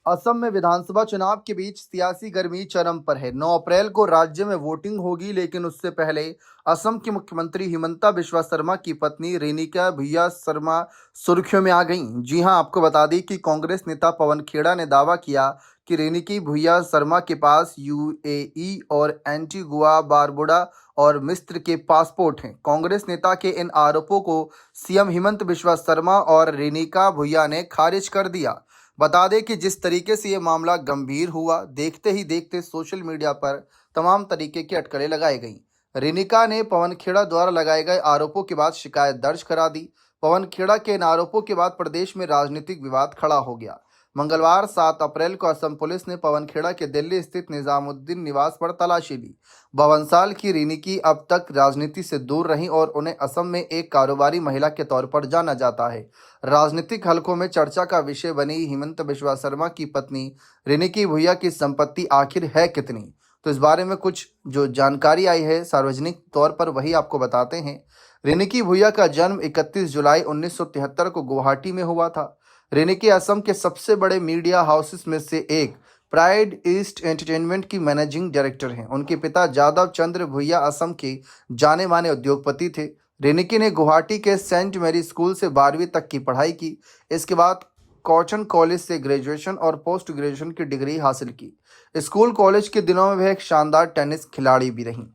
असम में विधानसभा चुनाव के बीच सियासी गर्मी चरम पर है। 9 अप्रैल को राज्य में वोटिंग होगी, लेकिन उससे पहले असम की मुख्यमंत्री हिमंता बिस्वा शर्मा की पत्नी रेणुका भुइया शर्मा सुर्खियों में आ गईं। जी हां, आपको बता दें कि कांग्रेस नेता पवन खेड़ा ने दावा किया कि रेणुका भुइया शर्मा के पास यूएई और एंटीगुआ, बारबुडा और मिस्र के पासपोर्ट हैं। कांग्रेस नेता के इन आरोपों को सीएम हिमंत बिस्वा शर्मा और रेणुका भुइया ने खारिज कर दिया। बता दें कि जिस तरीके से ये मामला गंभीर हुआ, देखते ही देखते सोशल मीडिया पर तमाम तरीके की अटकलें लगाई गईं। रेणुका ने पवन खेड़ा द्वारा लगाए गए आरोपों के बाद शिकायत दर्ज करा दी। पवन खेड़ा के इन आरोपों के बाद प्रदेश में राजनीतिक विवाद खड़ा हो गया। मंगलवार 7 अप्रैल को असम पुलिस ने पवन खेड़ा के दिल्ली स्थित निजामुद्दीन निवास पर तलाशी ली। 52 साल की रेणुका अब तक राजनीति से दूर रहीं और उन्हें असम में एक कारोबारी महिला के तौर पर जाना जाता है। राजनीतिक हलकों में चर्चा का विषय बनी हिमंता बिस्वा शर्मा की पत्नी रेणुका भुइया की संपत्ति आखिर है कितनी, तो इस बारे में कुछ जो जानकारी आई है सार्वजनिक तौर पर, वही आपको बताते हैं। रेणुका भुइया का जन्म 31 जुलाई 1973 को गुवाहाटी में हुआ था। रेणुका असम के सबसे बड़े मीडिया हाउसेस में से एक प्राइड ईस्ट एंटरटेनमेंट की मैनेजिंग डायरेक्टर हैं। उनके पिता जादव चंद्र भुइया असम के जाने माने उद्योगपति थे। रेणुका ने गुवाहाटी के सेंट मैरी स्कूल से 12वीं तक की पढ़ाई की। इसके बाद कॉटन कॉलेज से ग्रेजुएशन और पोस्ट ग्रेजुएशन की डिग्री हासिल की। स्कूल कॉलेज के दिनों में वह एक शानदार टेनिस खिलाड़ी भी रहीं।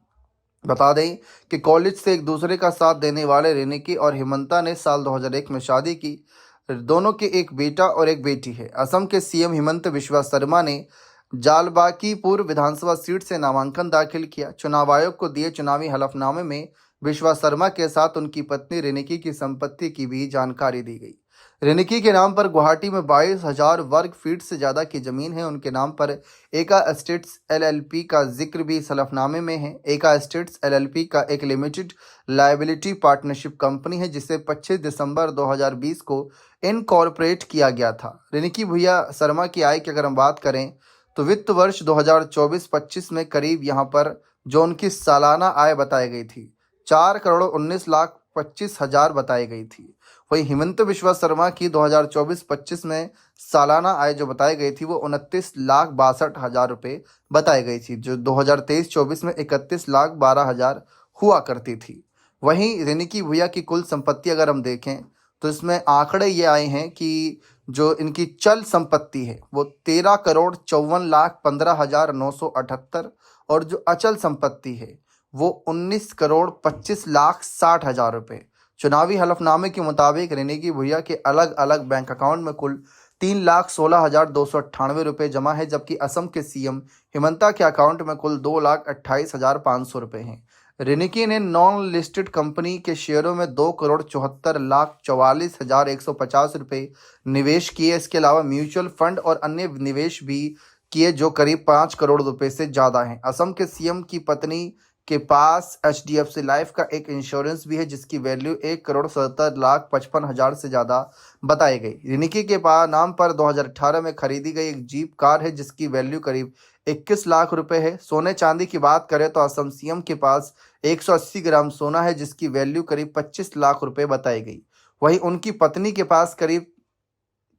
बता दें कि कॉलेज से एक दूसरे का साथ देने वाले रेणुका और हिमंता ने साल 2001 में शादी की। दोनों के एक बेटा और एक बेटी है। असम के सीएम हिमंता बिस्वा शर्मा ने जालबाकीपुर विधानसभा सीट से नामांकन दाखिल किया। चुनाव आयोग को दिए चुनावी हलफनामे में बिस्वा शर्मा के साथ उनकी पत्नी रेणुका की संपत्ति की भी जानकारी दी गई। रेणुका के नाम पर गुवाहाटी में 22,000 वर्ग फीट से ज्यादा की जमीन है। उनके नाम पर एका एस्टेट्स एलएलपी का जिक्र भी इस हलफनामे में है। एका एस्टेट्स एलएलपी का एक लिमिटेड लायबिलिटी पार्टनरशिप कंपनी है, जिसे 25 दिसंबर 2020 को इनकॉर्पोरेट किया गया था। रेणुका भुइया शर्मा की आय की अगर हम बात करें तो वित्त वर्ष 2024-25 में करीब यहाँ पर जो उनकी सालाना आय बताई गई थी 4,19,25,000 बताई गई थी। वहीं हिमंता बिस्वा शर्मा की 2024-25 में सालाना आय जो बताई गई थी वो 29,62,000 रुपये बताई गई थी, जो 2023-24 में 31,12,000 हुआ करती थी। वहीं रेणुका भुइया की कुल संपत्ति अगर हम देखें तो इसमें आंकड़े ये आए हैं कि जो इनकी चल संपत्ति है वो 13,54,15,978 और जो अचल संपत्ति है वो 19,25,60,000 रुपये। चुनावी हलफनामे के मुताबिक रेणुका भुइया के अलग अलग बैंक अकाउंट में कुल 3,16,298 रुपये जमा है, जबकि असम के सीएम हिमंता के अकाउंट में कुल 2,28,500 रुपये हैं। रेणुका ने नॉन लिस्टेड कंपनी के शेयरों में 2,74,44,150 रुपये निवेश किए। इसके अलावा म्यूचुअल फंड और अन्य निवेश भी किए जो करीब 5 करोड़ रुपए से ज़्यादा हैं। असम के सीएम की पत्नी के पास एचडीएफसी लाइफ का एक इंश्योरेंस भी है, जिसकी वैल्यू 1,70,55,000 से ज़्यादा बताई गई। रेणुका के नाम पर 2018 में खरीदी गई एक जीप कार है, जिसकी वैल्यू करीब 21 लाख रुपए है। सोने चांदी की बात करें तो असम सीएम के पास 180 ग्राम सोना है, जिसकी वैल्यू करीब 25 लाख रुपए बताई गई। वहीं उनकी पत्नी के पास करीब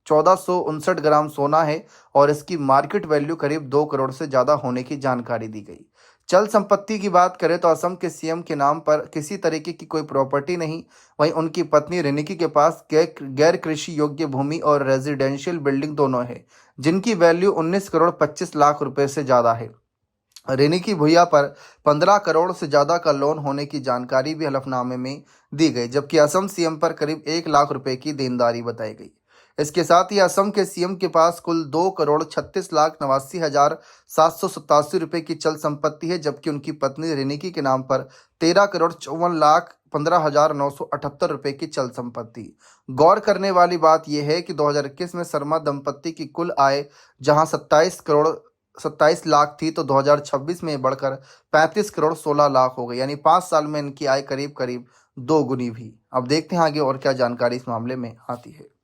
1459 ग्राम सोना है और इसकी मार्केट वैल्यू करीब 2 करोड़ से ज़्यादा होने की जानकारी दी गई। चल संपत्ति की बात करें तो असम के सीएम के नाम पर किसी तरीके की कोई प्रॉपर्टी नहीं। वहीं उनकी पत्नी रेणुका के पास गैर कृषि योग्य भूमि और रेजिडेंशियल बिल्डिंग दोनों है, जिनकी वैल्यू 19 करोड़ 25 लाख रुपए से ज़्यादा है। रेणुका भुइया पर 15 करोड़ से ज़्यादा का लोन होने की जानकारी भी हलफनामे में दी गई, जबकि असम सीएम पर करीब 1 लाख रुपए की देनदारी बताई गई। इसके साथ ही असम के सीएम के पास कुल 2,36,89,787 रुपये की चल संपत्ति है, जबकि उनकी पत्नी रेणुका के नाम पर 13,54,15,978 रुपये की चल संपत्ति। गौर करने वाली बात यह है कि 2021 में शर्मा दंपत्ति की कुल आय जहां 27 लाख थी, तो 2026 में बढ़कर 35 करोड़ 16 लाख हो गई, यानी 5 साल में इनकी आय करीब करीब 2 गुनी भी। अब देखते हैं आगे और क्या जानकारी इस मामले में आती है।